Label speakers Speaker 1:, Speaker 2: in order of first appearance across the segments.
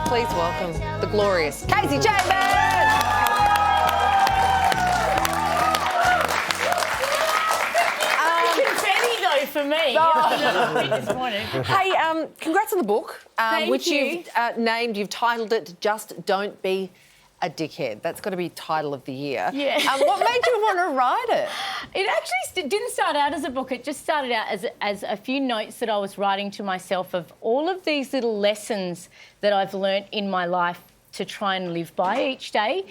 Speaker 1: Please welcome the glorious Kasey Chambers!
Speaker 2: Confetti though for me. This morning.
Speaker 1: Hey, congrats on the book, which
Speaker 2: you.
Speaker 1: you've titled it "Just Don't Be a Dickhead." That's got to be title of the year.
Speaker 2: Yeah.
Speaker 1: What made you want to write it?
Speaker 2: It actually didn't start out as a book. It just started out as a few notes that I was writing to myself of all of these little lessons that I've learnt in my life to try and live by each day.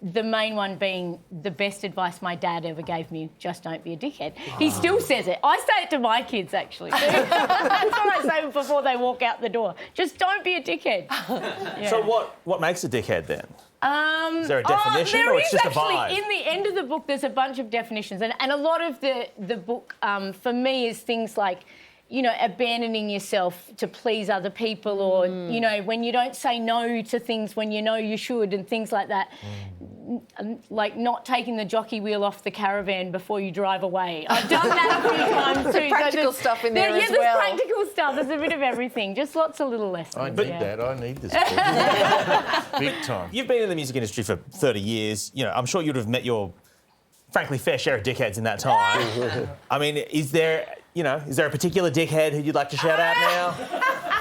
Speaker 2: The main one being the best advice my dad ever gave me, just don't be a dickhead. Oh. He still says it. I say it to my kids, actually. That's what I say before they walk out the door. Just don't be a dickhead. Yeah.
Speaker 3: So what makes a dickhead then? Is there a definition
Speaker 2: there
Speaker 3: or it's
Speaker 2: is
Speaker 3: just a vibe?
Speaker 2: actually, in the end of the book, there's a bunch of definitions. And a lot of the book, for me, is things like, you know, abandoning yourself to please other people or, you know, when you don't say no to things when you know you should and things like that. Like not taking the jockey wheel off the caravan before you drive away. I've done that a few times too.
Speaker 1: Practical stuff in there as well.
Speaker 2: Yeah, there's practical stuff. There's a bit of everything. Just lots of little lessons.
Speaker 4: I need that. I need this book. Big time.
Speaker 3: You've been in the music industry for 30 years. You know, I'm sure you'd have met your, frankly, fair share of dickheads in that time. I mean, is there a particular dickhead who you'd like to shout out now?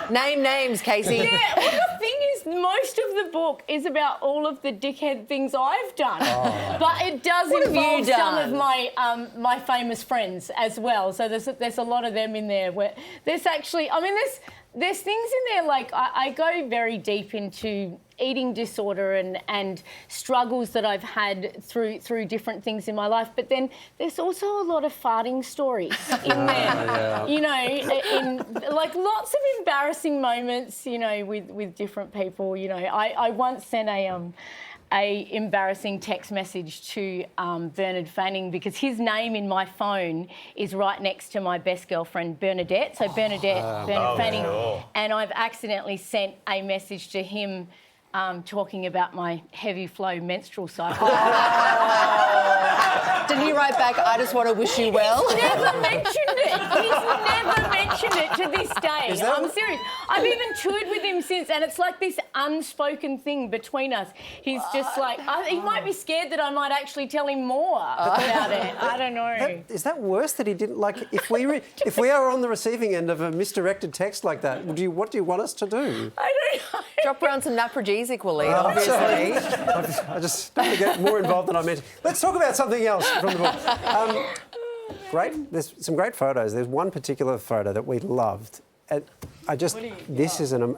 Speaker 1: Name names, Kasey.
Speaker 2: Yeah, well, the thing is, most of the book is about all of the dickhead things I've done. Oh. But it does involve some of my my famous friends as well. So there's a lot of them in there where there's actually, I mean, there's things in there like I go very deep into eating disorder and struggles that I've had through different things in my life. But then there's also a lot of farting stories in there. Yeah. You know, in like lots of embarrassing moments, you know, with different people. You know, I once sent a embarrassing text message to Bernard Fanning because his name in my phone is right next to my best girlfriend Bernadette. So Bernard Fanning,
Speaker 3: sure.
Speaker 2: And I've accidentally sent a message to him talking about my heavy flow menstrual cycle.
Speaker 1: Did he write back, I just want to wish you well?
Speaker 2: He's never mentioned it. He's never mentioned it to this day. I'm serious. I've even toured with him since, and it's like this unspoken thing between us. He's just like, he might be scared that I might actually tell him more about it. I don't know.
Speaker 5: Is that worse that he didn't, like, if we are on the receiving end of a misdirected text like that, what do you want us to do?
Speaker 2: I don't know.
Speaker 1: Drop around some naprogesic we'll eat, obviously.
Speaker 5: I just don't want to get more involved than I meant. Let's talk about something else from the book. Great. There's some great photos. There's one particular photo that we loved. And this is now.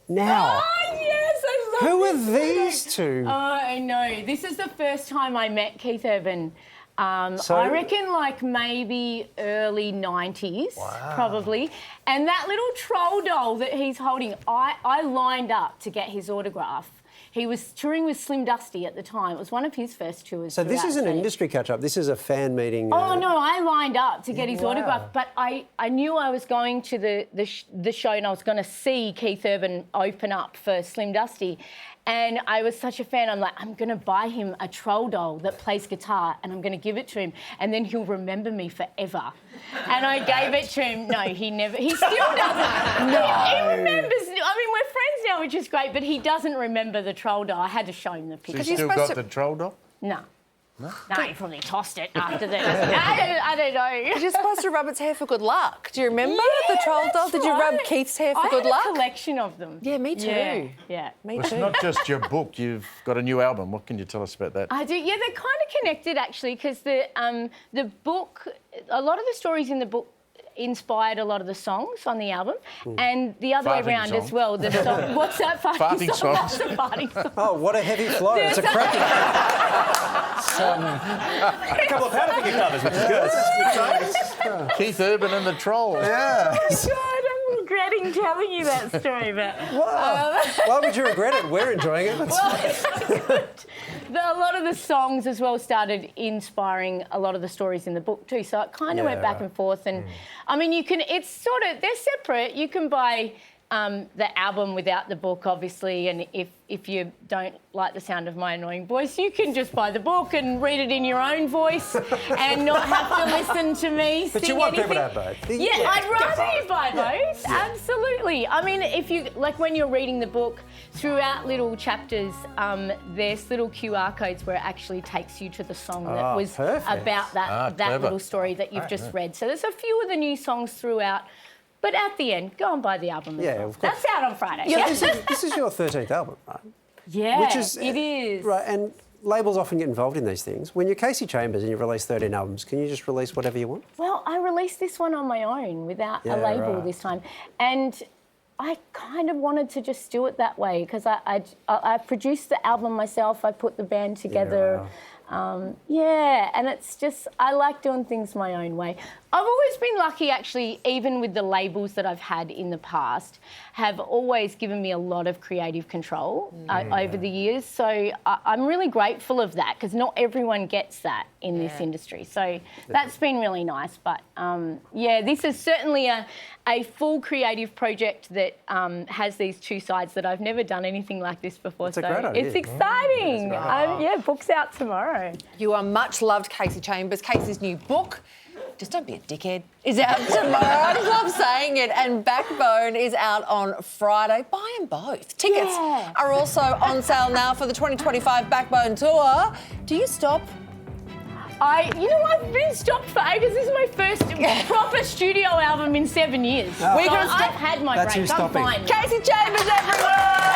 Speaker 2: Oh, yes, I love
Speaker 5: Who
Speaker 2: this
Speaker 5: are these two?
Speaker 2: Oh, I know. This is the first time I met Keith Urban. I reckon like maybe early 90s, probably. And that little troll doll that he's holding, I lined up to get his autograph. He was touring with Slim Dusty at the time. It was one of his first tours.
Speaker 5: So this is an industry catch-up. This is a fan meeting.
Speaker 2: Oh, no, I lined up to get his autograph. But I knew I was going to the show and I was going to see Keith Urban open up for Slim Dusty. And I was such a fan, I'm like, I'm going to buy him a troll doll that plays guitar and I'm going to give it to him and then he'll remember me forever. And I gave it to him. No, he still doesn't. No. He remembers, I mean, we're friends now, which is great, but he doesn't remember the troll doll. I had to show him the picture.
Speaker 4: So you still got the troll doll?
Speaker 2: No. No, he probably tossed it after that. I don't know.
Speaker 1: You're supposed to rub its hair for good luck. Do you remember the troll doll? Did you rub Keith's hair for good luck?
Speaker 2: I had a collection of them.
Speaker 1: Yeah, me too.
Speaker 2: Yeah.
Speaker 1: Me
Speaker 4: Well,
Speaker 1: too.
Speaker 4: it's not just your book. You've got a new album. What can you tell us about that?
Speaker 2: I do. Yeah, they're kind of connected actually, because the book, a lot of the stories in the book inspired a lot of the songs on the album, and the other way around as well. The song, what's that farting song? That's a farting song.
Speaker 5: Oh, what a heavy flow! It's a cracking.
Speaker 3: A couple of Powderfinger covers, which is good.
Speaker 4: Keith Urban and the Trolls.
Speaker 5: Yeah.
Speaker 2: Oh my God, I'm regretting telling you that story, but
Speaker 5: Why would you regret it? We're enjoying it.
Speaker 2: A lot of the songs as well started inspiring a lot of the stories in the book too. So it kind of went back and forth. And I mean, they're separate. You can buy the album without the book, obviously, and if you don't like the sound of my annoying voice, you can just buy the book and read it in your own voice and not have to listen to me
Speaker 5: But
Speaker 2: sing
Speaker 5: you want
Speaker 2: anything.
Speaker 5: people to have both.
Speaker 2: Yeah, I'd rather you buy both. Absolutely. I mean, if you like when you're reading the book, throughout little chapters, there's little QR codes where it actually takes you to the song that was
Speaker 5: perfect.
Speaker 2: about that
Speaker 4: clever.
Speaker 2: little story that you've just read. So there's a few of the new songs throughout. But at the end, go and buy the album as
Speaker 5: Yeah,
Speaker 2: well.
Speaker 5: of course.
Speaker 2: That's out on Friday.
Speaker 5: Yeah, this is your 13th album, right?
Speaker 2: Yeah,
Speaker 5: Which is,
Speaker 2: it is.
Speaker 5: Right, and labels often get involved in these things. When you're Kasey Chambers and you release 13 albums, can you just release whatever you want?
Speaker 2: Well, I released this one on my own without a
Speaker 5: Yeah,
Speaker 2: label
Speaker 5: right.
Speaker 2: this time. And I kind of wanted to just do it that way because I produced the album myself. I put the band together. And it's just, I like doing things my own way. I've always been lucky, actually, even with the labels that I've had in the past, have always given me a lot of creative control over the years. So I'm really grateful of that because not everyone gets that in this industry. So that's been really nice. But this is certainly a full creative project that has these two sides that I've never done anything like this before.
Speaker 5: It's a great idea.
Speaker 2: It's exciting. Book's out tomorrow.
Speaker 1: You are much loved, Kasey Chambers. Kasey's new book, Just Don't Be a Dickhead, is out tomorrow. I just love saying it. And Backbone is out on Friday. Buy them both. Tickets are also on sale now for the 2025 Backbone Tour. Do you stop?
Speaker 2: I've been stopped for ages. This is my first proper studio album in 7 years.
Speaker 5: Oh.
Speaker 2: I've had my
Speaker 5: That's
Speaker 2: break.
Speaker 5: you
Speaker 2: I'm
Speaker 5: stopping.
Speaker 2: fine.
Speaker 1: Kasey Chambers, everyone!